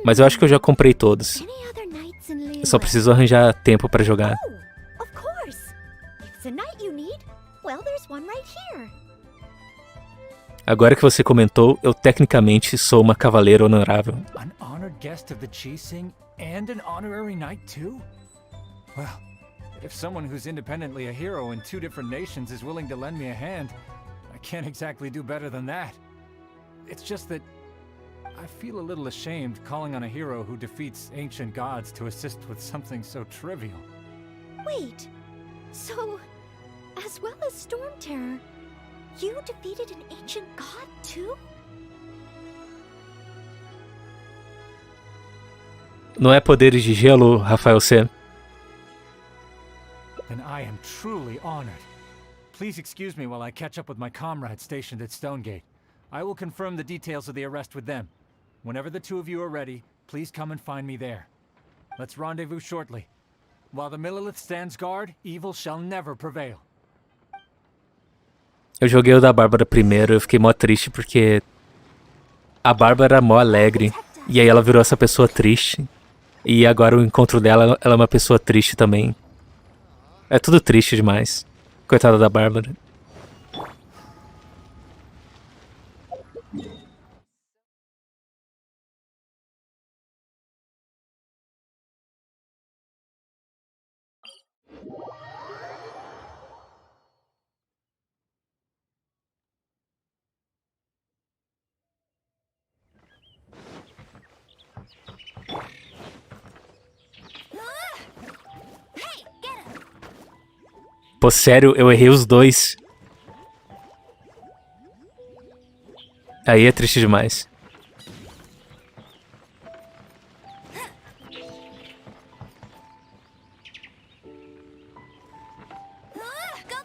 Mas eu acho que eu já comprei todos. Any other knights in Liyue? Eu só preciso arranjar tempo pra jogar. Oh, of course. If it's a knight you need, well, there's one right here. Agora que você comentou, eu tecnicamente sou uma cavaleira honorável. an honored guest of the Qixing and an honorary knight too? Well, if someone who's independently a hero in two different nations is willing to lend me a hand, I can't exactly do better than that. It's just that I feel a little ashamed calling on a hero who defeats ancient gods to assist with something so trivial. Wait. So, as well as Storm Terror, you defeated an ancient god too? Não é poderes de gelo, Rafael C. Then I am truly honored. Please excuse me while I catch up with my comrades stationed at Stonegate. I will confirm the details of the arrest with them. Whenever the two of you are ready, please come and find me there. Let's rendezvous shortly. While the Millelith stands guard, evil shall never prevail. Eu joguei o da Bárbara primeiro, eu fiquei mó triste porque a Bárbara era mó alegre, e aí ela virou essa pessoa triste. E agora o encontro dela, ela é uma pessoa triste também. É tudo triste demais. Coitada da Bárbara. Pô, sério, eu errei os dois. Aí é triste demais. Go,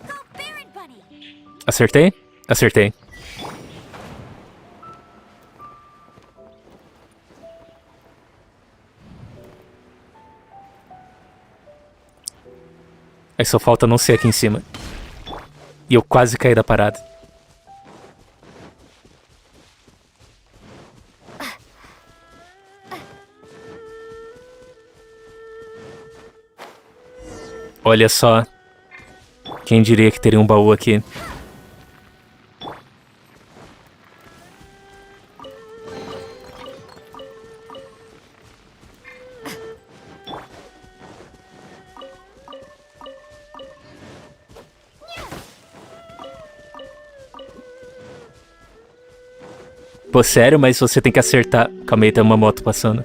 go, Baron Bunny! Acertei? Acertei. Aí só falta não ser aqui em cima. E eu quase caí da parada. Olha só. Quem diria que teria um baú aqui? Pô, sério, mas você tem que acertar... Calma aí, tem uma moto passando.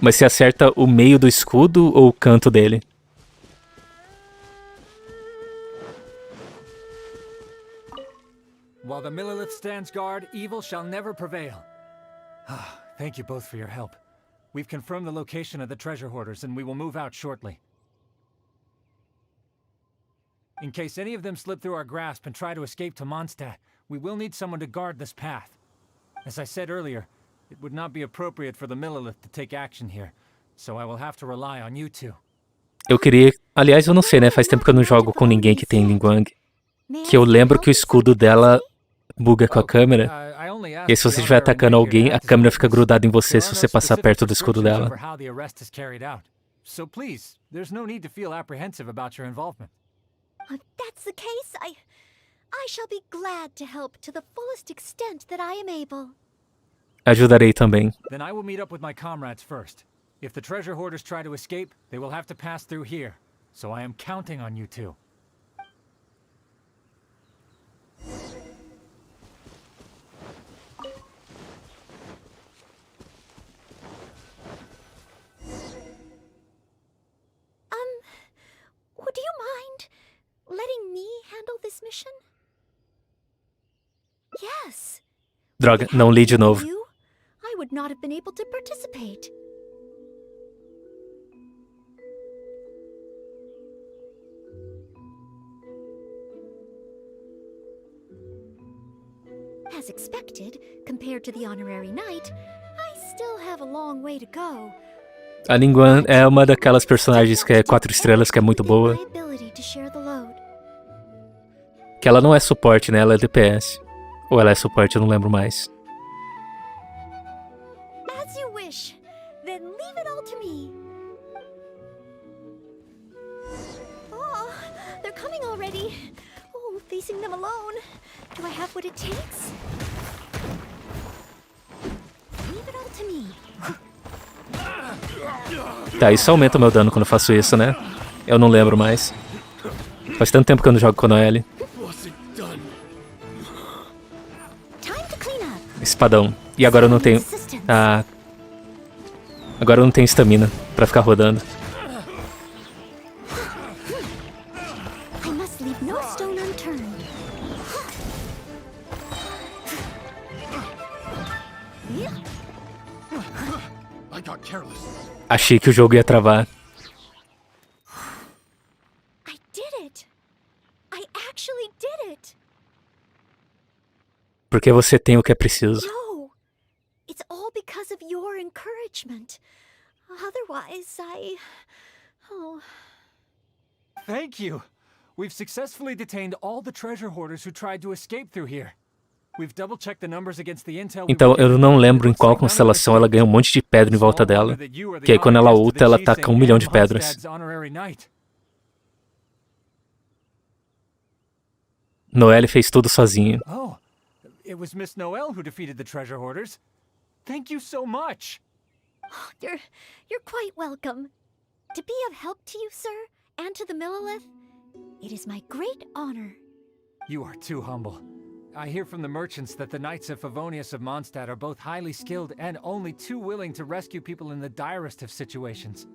Mas você acerta o meio do escudo ou o canto dele? While the Millelith stands guard, evil shall never prevail. Thank you both for your help. We've confirmed the location of the treasure hoarders, and we will move out shortly. In case any of them slip through our grasp and try to escape to Mondstadt, we will need someone to guard this path. As I said earlier, it would not be appropriate for the Millelith to take action here, so I will have to rely on you two. Eu queria... Aliás, eu não sei, né? Faz tempo que eu não jogo com ninguém que tem Linguang. Que eu lembro que o escudo dela buga com a câmera. E aí, se você estiver atacando alguém, a câmera fica grudada em você se você passar perto do escudo dela. So please, there's no need to feel apprehensive about your involvement. If that's the case, I shall be glad to help to the fullest extent that I am able. Ajudarei também. Then I will meet up with my comrades first. If the treasure hoarders try to escape, they will have to pass through here. So I am counting on you two. Would you mind letting me handle this mission? Yes. Droga, não li de novo. I would not have been able to participate. as expected, compared to the honorary knight, I still have a long way to go. A Ningguang é uma daquelas personagens que é 4 estrelas, que é muito boa. My ability to share the load. Que ela não é suporte, né? Ela é DPS. Ou ela é suporte, eu não lembro mais. As you wish. Then leave it all to me. Oh, they're coming already. Oh, facing them alone. Do I have what it takes? Leave it all to me. Tá, isso aumenta o meu dano quando eu faço isso, né? Eu não lembro mais. Faz tanto tempo que eu não jogo com a Noelle. Time to clean up. Espadão. E agora eu não tenho... Ah... Agora eu não tenho estamina pra ficar rodando. I must leave no stone unturned. I got careless. Achei que o jogo ia travar. I did it. I actually did it. Porque você tem o que é preciso. No. It's all because of your encouragement. Otherwise, Oh. Thank you! We've successfully detained all the treasure hoarders who tried to escape through here. We've double-checked the numbers against the intel. Então eu não lembro em qual constelação ela ganha um monte de pedra em volta dela. Que aí quando ela ulta, ela taca 1 milhão de pedras. Noelle fez tudo sozinha. Oh, it was Miss Noelle who defeated the treasure hoarders. Thank you so much. You're quite welcome. To be of help to you, sir, and to the Millilith, it is my great honor. You are too humble. I hear from the merchants that the Knights of Favonius of Mondstadt are both highly skilled and only too willing to rescue people in the direst of situations.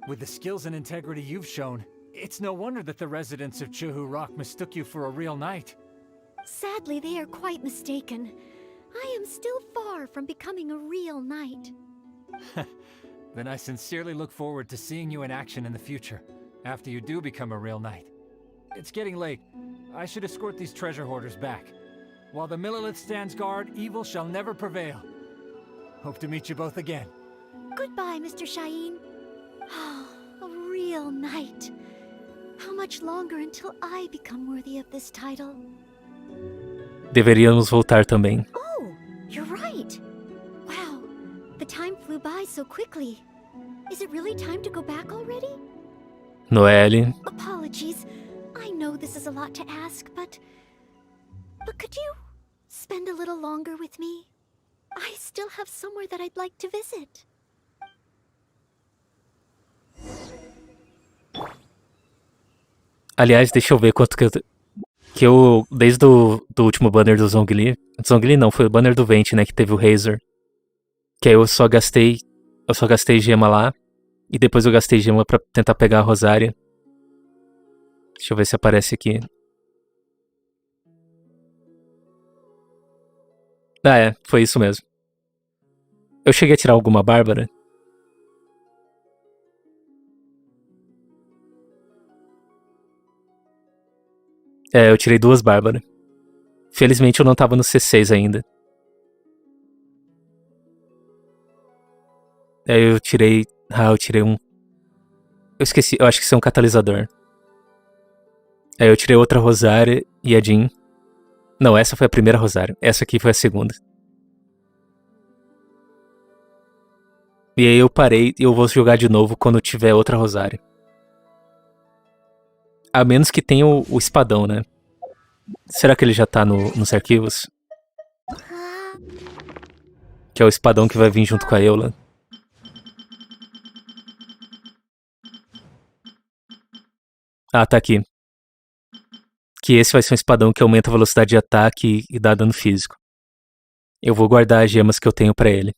With the skills and integrity you've shown, it's no wonder that the residents of Chuhu Rock mistook you for a real knight. Sadly, they are quite mistaken. I am still far from becoming a real knight. Then I sincerely look forward to seeing you in action in the future, after you do become a real knight. It's getting late. I should escort these treasure hoarders back. While the Millilith stands guard, evil shall never prevail. Hope to meet you both again. Goodbye, Mr. Shaheen. A real knight. How much longer until I become worthy of this title? Deveríamos voltar também. Oh, you're right. Wow, the time flew by so quickly. Is it really time to go back already? Noelle. Apologies. I know this is a lot to ask, but could you spend a little longer with me? I still have somewhere that I'd like to visit. Aliás, deixa eu ver quanto que eu desde do último banner do Zhongli. Zhongli não, foi o banner do Vente, né, que teve o Razor. Que aí eu só gastei gema lá e depois eu gastei gema pra tentar pegar a Rosária. Deixa eu ver se aparece aqui. Ah, é, foi isso mesmo. Eu cheguei a tirar alguma Bárbara? É, eu tirei 2 Bárbara. Felizmente eu não tava no C6 ainda. Aí eu tirei... Ah, eu tirei um... Eu esqueci, eu acho que isso é um catalisador. Aí eu tirei outra Rosária e a Jean. Não, essa foi a primeira Rosária. Essa aqui foi a segunda. E aí eu parei e eu vou jogar de novo quando tiver outra Rosária. A menos que tenha o espadão, né? Será que ele já tá nos arquivos? Que é o espadão que vai vir junto com a Eula. Ah, tá aqui. Que esse vai ser um espadão que aumenta a velocidade de ataque e dá dano físico. Eu vou guardar as gemas que eu tenho pra ele.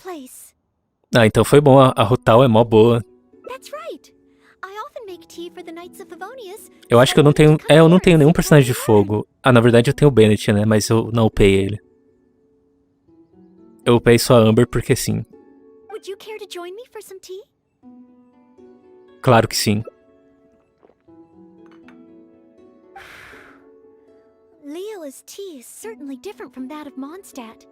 place. Ah, então foi bom. A Rutal é mó boa. That's right. I often make tea for the Knights of Favonius. Eu acho que eu não tenho... eu não tenho nenhum personagem de fogo. Ah, na verdade eu tenho o Bennett, né? Mas eu não upei ele. Eu upei só a Amber porque sim. Would you care to join me for some tea? Claro que sim. Leola's tea is certainly different from that of Mondstadt.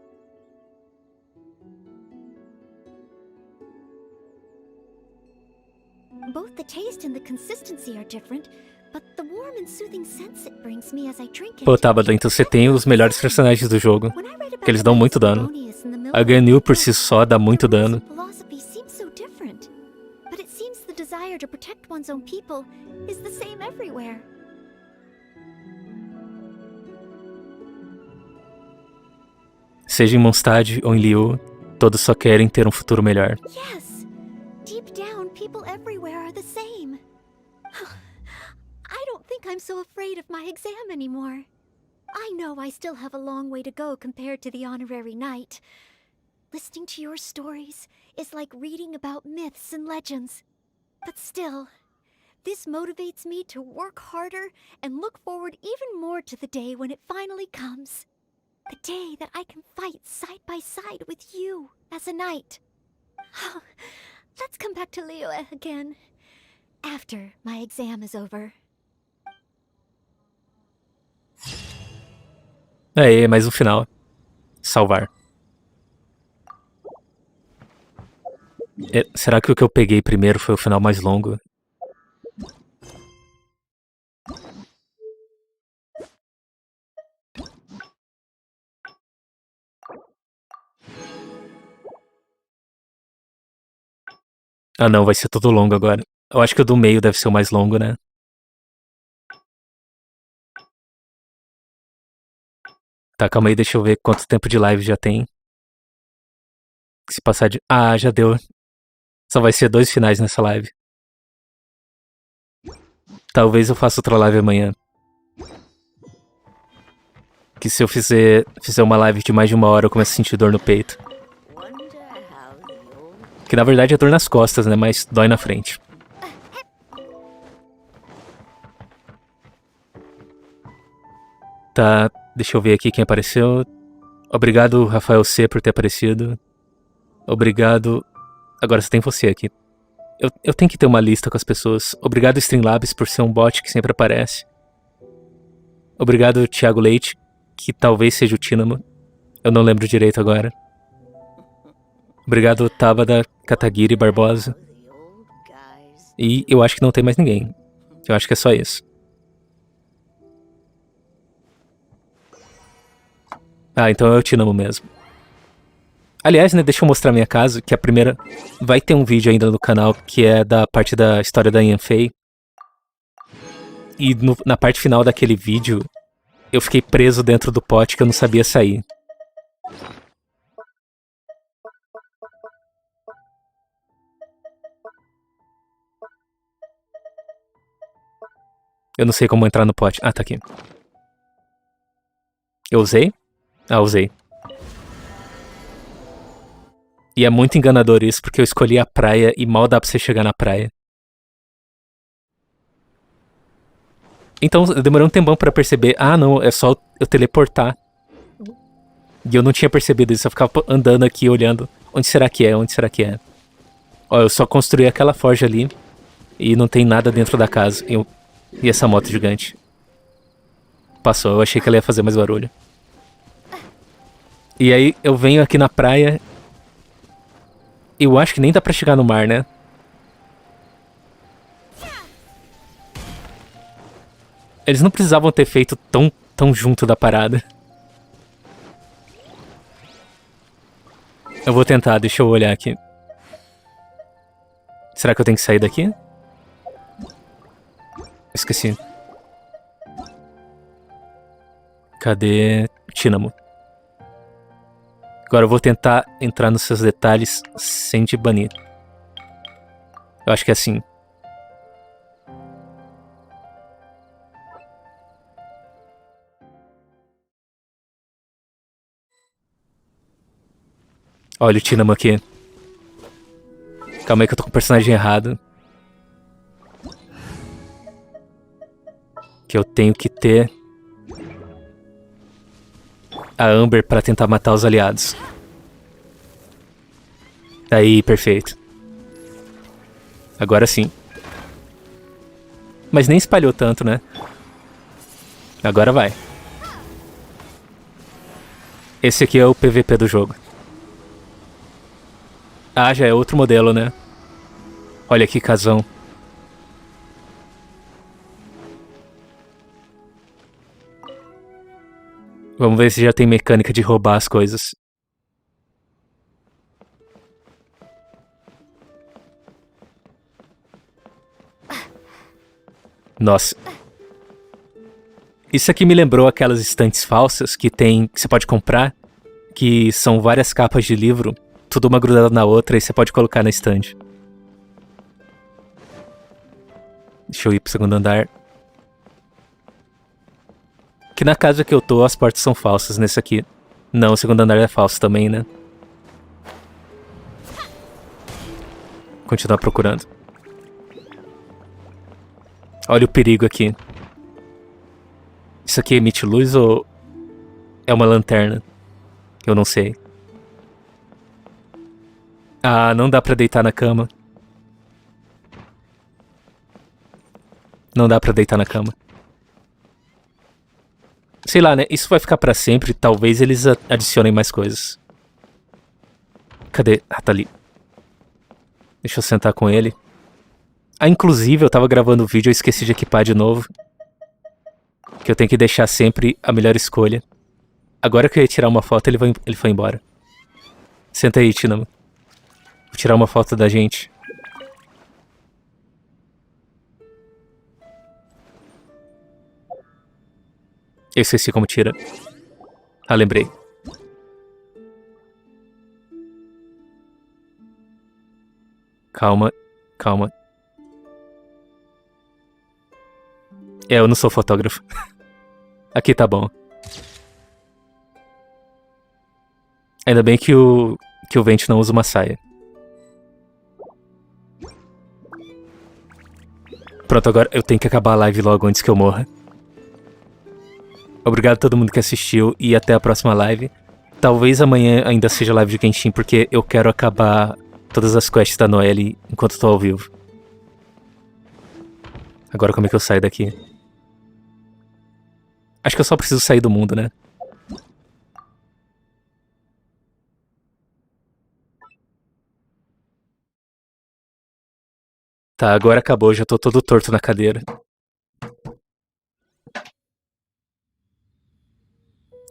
Both the taste and the consistency are different, but the warm and soothing sense it brings me as I drink it. Pô, Tabata, então você tem os melhores personagens do jogo. When I read about Que eles the dão Knights muito of dano. Favonius in the A middle Ganyu of the por si book, só dá muito their rules dano. and philosophy seems so different. But it seems the desire to protect one's own people is the same everywhere. Seja em Mondstadt ou em Liu, todos só querem ter um futuro melhor. Yes, deep down, people everywhere are the same. I don't think I'm so afraid of my exam anymore. I know I still have a long way to go compared to the honorary knight. Listening to your stories is like reading about myths and legends. But still, this motivates me to work harder and look forward even more to the day when it finally comes. The day that I can fight side by side with you as a knight. Let's come back to Liyue again. After my exam is over. Aí, mais um final. Salvar. Será que o que eu peguei primeiro foi o final mais longo? Ah não, vai ser tudo longo agora. Eu acho que o do meio deve ser o mais longo, né? Tá, calma aí, deixa eu ver quanto tempo de live já tem. Se passar de... Ah, já deu. Só vai ser 2 finais nessa live. Talvez eu faça outra live amanhã. Que se eu fizer uma live de mais de 1 hora, eu começo a sentir dor no peito. Que na verdade é dor nas costas, né? Mas dói na frente. Tá, deixa eu ver aqui quem apareceu. Obrigado, Rafael C, por ter aparecido. Obrigado... Agora só tem você aqui. Eu tenho que ter uma lista com as pessoas. Obrigado, Streamlabs, por ser um bot que sempre aparece. Obrigado, Thiago Leite, que talvez seja o Tínamo. Eu não lembro direito agora. Obrigado, Tabada, Kataguiri Barbosa. E eu acho que não tem mais ninguém. Eu acho que é só isso. Ah, então é o Tínamo mesmo. Aliás, né, deixa eu mostrar minha casa, que a primeira... Vai ter um vídeo ainda no canal que é da parte da história da Yanfei. E na parte final daquele vídeo, eu fiquei preso dentro do pote que eu não sabia sair. Eu não sei como entrar no pote. Ah, tá aqui. Eu usei? Ah, usei. E é muito enganador isso, porque eu escolhi a praia e mal dá pra você chegar na praia. Então, eu demorei um tempão pra perceber. Ah, não, é só eu teleportar. E eu não tinha percebido isso, eu ficava andando aqui, olhando. Onde será que é? Onde será que é? Ó, eu só construí aquela forja ali. E não tem nada dentro da casa. E essa moto gigante? Passou, eu achei que ela ia fazer mais barulho. E aí, eu venho aqui na praia. Eu acho que nem dá pra chegar no mar, né? Eles não precisavam ter feito tão junto da parada. Eu vou tentar, deixa eu olhar aqui. Será que eu tenho que sair daqui? Esqueci. Cadê Tínamo? Agora eu vou tentar entrar nos seus detalhes sem te banir. Eu acho que é assim. Olha o Tinamo aqui. Calma aí que eu tô com o personagem errado. Que eu tenho que ter a Amber pra tentar matar os aliados. Aí, perfeito. Agora sim. Mas nem espalhou tanto, né? Agora vai. Esse aqui é o PVP do jogo. Ah, já é outro modelo, né? Olha que casão. Vamos ver se já tem mecânica de roubar as coisas. Nossa. Isso aqui me lembrou aquelas estantes falsas que tem, que você pode comprar, que são várias capas de livro, tudo uma grudada na outra e você pode colocar na estante. Deixa eu ir pro segundo andar. Que na casa que eu tô, as portas são falsas nesse aqui. Não, o segundo andar é falso também, né? Continuar procurando. Olha o perigo aqui. Isso aqui emite luz ou é uma lanterna? Eu não sei. Ah, não dá pra deitar na cama. Não dá pra deitar na cama. Sei lá, né? Isso vai ficar pra sempre. Talvez eles adicionem mais coisas. Cadê? Ah, tá ali. Deixa eu sentar com ele. Ah, inclusive, eu tava gravando o vídeo e eu esqueci de equipar de novo. Que eu tenho que deixar sempre a melhor escolha. Agora que eu ia tirar uma foto, ele foi embora. Senta aí, Tinamo. Vou tirar uma foto da gente. Eu esqueci como tira. Ah, lembrei. Calma, calma. É, eu não sou fotógrafo. Aqui tá bom. Ainda bem que o Vente não usa uma saia. Pronto, agora eu tenho que acabar a live logo antes que eu morra. Obrigado a todo mundo que assistiu e até a próxima live. Talvez amanhã ainda seja live de Genshin, porque eu quero acabar todas as quests da Noelle enquanto tô ao vivo. Agora como é que eu saio daqui? Acho que eu só preciso sair do mundo, né? Tá, agora acabou, já tô todo torto na cadeira.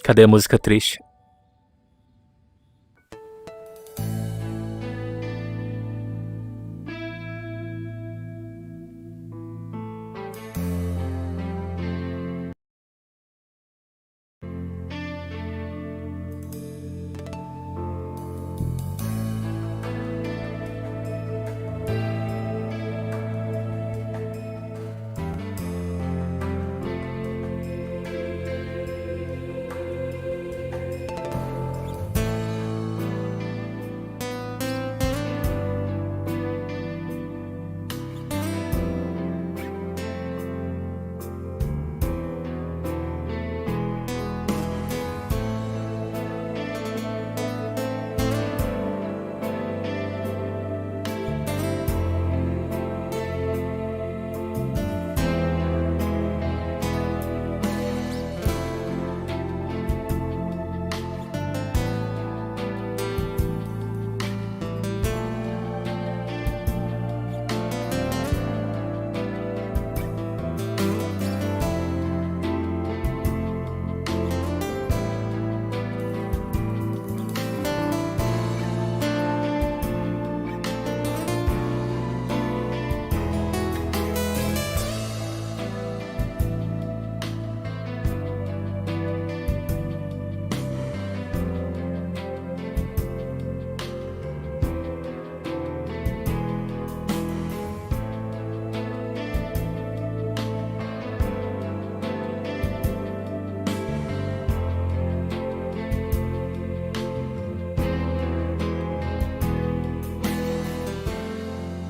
Cadê a música triste?